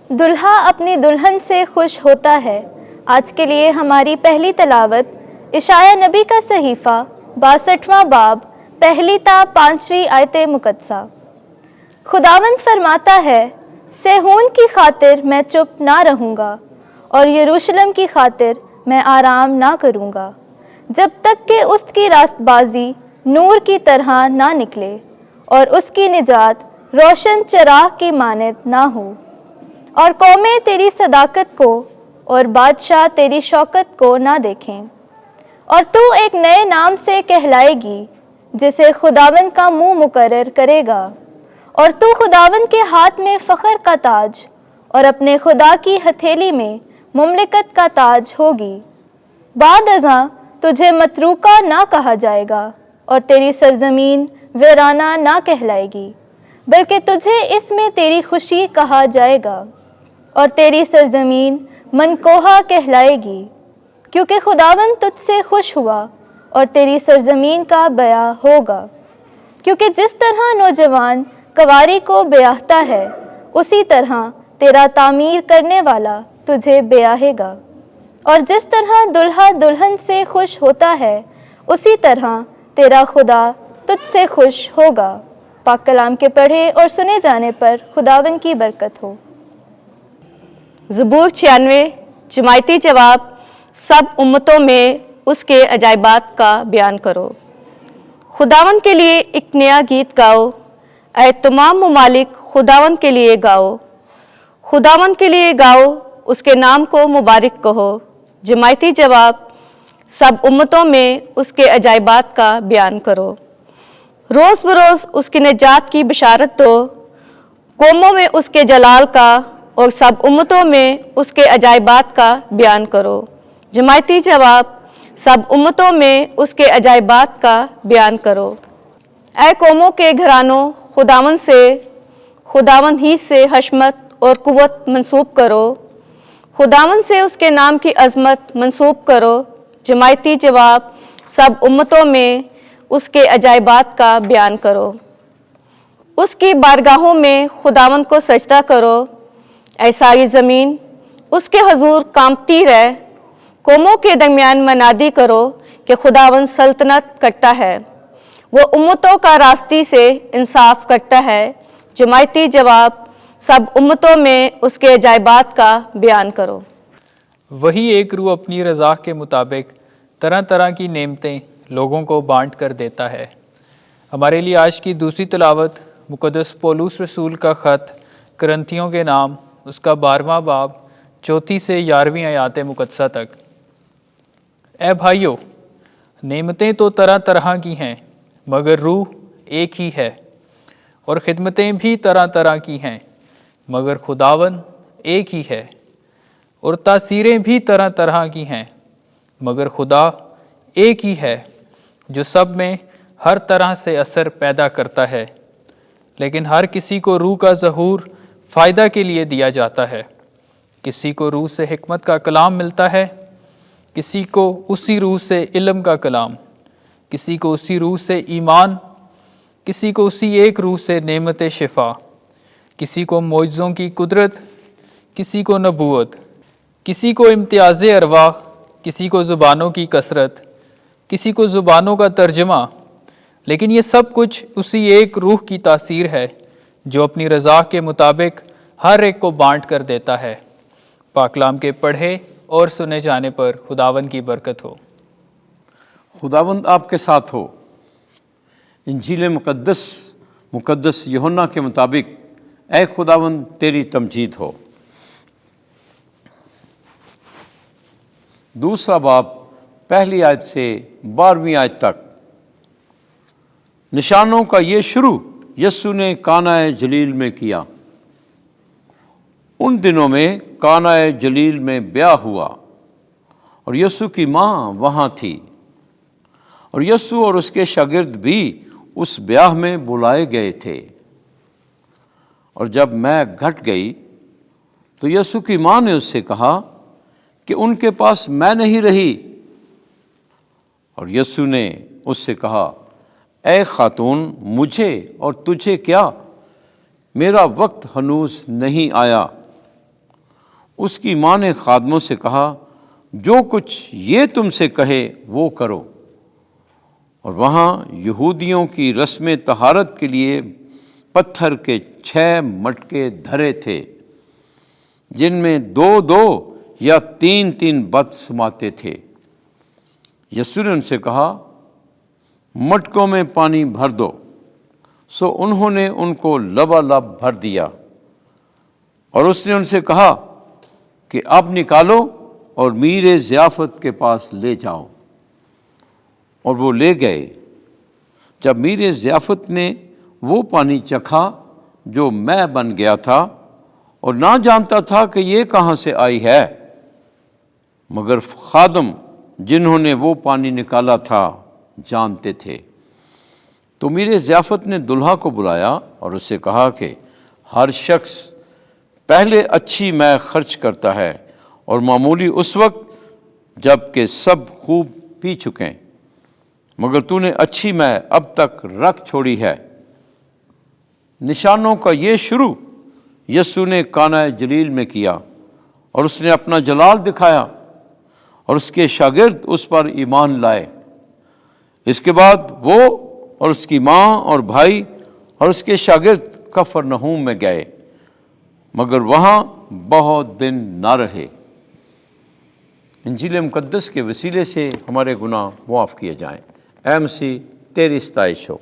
دلہا اپنی دلہن سے خوش ہوتا ہے۔ آج کے لیے ہماری پہلی تلاوت اشعیاء نبی کا صحیفہ 62واں باب پہلی تا 5ویں آیت مقدسہ۔ خداوند فرماتا ہے، صہیون کی خاطر میں چپ نہ رہوں گا اور یروشلم کی خاطر میں آرام نہ کروں گا، جب تک کہ اس کی راست بازی نور کی طرح نہ نکلے اور اس کی نجات روشن چراغ کی مانند نہ ہو، اور قومیں تیری صداقت کو اور بادشاہ تیری شوکت کو نہ دیکھیں۔ اور تو ایک نئے نام سے کہلائے گی جسے خداوند کا منہ مقرر کرے گا، اور تو خداوند کے ہاتھ میں فخر کا تاج اور اپنے خدا کی ہتھیلی میں مملکت کا تاج ہوگی۔ بعد ازاں تجھے متروکہ نہ کہا جائے گا اور تیری سرزمین ویرانہ نہ کہلائے گی، بلکہ تجھے اس میں تیری خوشی کہا جائے گا، اور تیری سرزمین منکوہا کہلائے گی، کیونکہ خداوند تجھ سے خوش ہوا اور تیری سرزمین کا بیاہ ہوگا۔ کیونکہ جس طرح نوجوان کنواری کو بیاہتا ہے، اسی طرح تیرا تعمیر کرنے والا تجھے بیاہے گا، اور جس طرح دلہا دلہن سے خوش ہوتا ہے، اسی طرح تیرا خدا تجھ سے خوش ہوگا۔ پاک کلام کے پڑھے اور سنے جانے پر خداوند کی برکت ہو۔ زبور 96 جماعتی جواب۔ سب امتوں میں اس کے عجائبات کا بیان کرو۔ خداوند کے لیے ایک نیا گیت گاؤ، اے تمام ممالک خداوند کے لیے گاؤ۔ خداوند کے لیے گاؤ، اس کے نام کو مبارک کہو۔ جماعتی جواب۔ سب امتوں میں اس کے عجائبات کا بیان کرو۔ روز بروز اس کی نجات کی بشارت دو، قوموں میں اس کے جلال کا اور سب امتوں میں اس کے عجائبات کا بیان کرو۔ جماعتی جواب۔ سب امتوں میں اس کے عجائبات کا بیان کرو۔ اے قوموں کے گھرانوں، خداوند ہی سے حشمت اور قوت منسوب کرو۔ خداوند سے اس کے نام کی عظمت منسوب کرو۔ جماعتی جواب۔ سب امتوں میں اس کے عجائبات کا بیان کرو۔ اس کی بارگاہوں میں خداوند کو سجدہ کرو، اے ساری زمین اس کے حضور کانپتی رہ۔ قوموں کے درمیان منادی کرو کہ خداوند سلطنت کرتا ہے، وہ امتوں کا راستی سے انصاف کرتا ہے۔ جماعتی جواب۔ سب امتوں میں اس کے عجائبات کا بیان کرو۔ وہی ایک روح اپنی رضا کے مطابق طرح طرح کی نعمتیں لوگوں کو بانٹ کر دیتا ہے۔ ہمارے لیے آج کی دوسری تلاوت مقدس پولس رسول کا خط کرنتھیوں کے نام، اس کا 12واں باب 4 سے 11ویں آیات مقدسہ تک۔ اے بھائیو، نعمتیں تو طرح طرح کی ہیں، مگر روح ایک ہی ہے، اور خدمتیں بھی طرح طرح کی ہیں، مگر خداوند ایک ہی ہے، اور تاثیریں بھی طرح طرح کی ہیں، مگر خدا ایک ہی ہے جو سب میں ہر طرح سے اثر پیدا کرتا ہے، لیکن ہر کسی کو روح کا ظہور فائدہ کے لیے دیا جاتا ہے۔ کسی کو روح سے حکمت کا کلام ملتا ہے، کسی کو اسی روح سے علم کا کلام، کسی کو اسی روح سے ایمان، کسی کو اسی ایک روح سے نعمت شفا، کسی کو معجزوں کی قدرت، کسی کو نبوت، کسی کو امتیاز ارواح، کسی کو زبانوں کی کثرت، کسی کو زبانوں کا ترجمہ، لیکن یہ سب کچھ اسی ایک روح کی تاثیر ہے جو اپنی رضا کے مطابق ہر ایک کو بانٹ کر دیتا ہے۔ پاک کلام کے پڑھے اور سنے جانے پر خداوند کی برکت ہو۔ خداوند آپ کے ساتھ ہو۔ انجیل مقدس یوحنا کے مطابق اے خداوند تیری تمجید ہو۔ دوسرا باب پہلی آیت سے 12ویں آیت تک۔ نشانوں کا یہ شروع یسوع نے کانہ جلیل میں کیا۔ ان دنوں میں کانہ جلیل میں بیاہ ہوا اور یسوع کی ماں وہاں تھی، اور یسوع اور اس کے شاگرد بھی اس بیاہ میں بلائے گئے تھے۔ اور جب میں گھٹ گئی تو یسوع کی ماں نے اس سے کہا کہ ان کے پاس میں نہیں رہی، اور یسوع نے اس سے کہا، اے خاتون، مجھے اور تجھے کیا؟ میرا وقت ہنوز نہیں آیا۔ اس کی ماں نے خادموں سے کہا، جو کچھ یہ تم سے کہے وہ کرو۔ اور وہاں یہودیوں کی رسم طہارت کے لیے پتھر کے 6 مٹکے دھرے تھے، جن میں 2 یا 3 بت سماتے تھے۔ یسوع نے ان سے کہا، مٹکوں میں پانی بھر دو۔ سو انہوں نے ان کو لبالب بھر دیا، اور اس نے ان سے کہا کہ اب نکالو اور میر ضیافت کے پاس لے جاؤ۔ اور وہ لے گئے۔ جب میر ضیافت نے وہ پانی چکھا جو میں بن گیا تھا، اور نہ جانتا تھا کہ یہ کہاں سے آئی ہے، مگر خادم جنہوں نے وہ پانی نکالا تھا جانتے تھے۔ تو میر ضیافت نے دلہا کو بلایا اور اس سے کہا کہ ہر شخص پہلے اچھی مے خرچ کرتا ہے، اور معمولی اس وقت جب کہ سب خوب پی چکیں، مگر تو نے اچھی مے اب تک رکھ چھوڑی ہے۔ نشانوں کا یہ شروع یسوع نے کانہ جلیل میں کیا، اور اس نے اپنا جلال دکھایا، اور اس کے شاگرد اس پر ایمان لائے۔ اس کے بعد وہ اور اس کی ماں اور بھائی اور اس کے شاگرد کفرنہوم میں گئے، مگر وہاں بہت دن نہ رہے۔ انجیل مقدس کے وسیلے سے ہمارے گناہ معاف کیے جائیں۔ اے مسیح، تیری ستائش ہو۔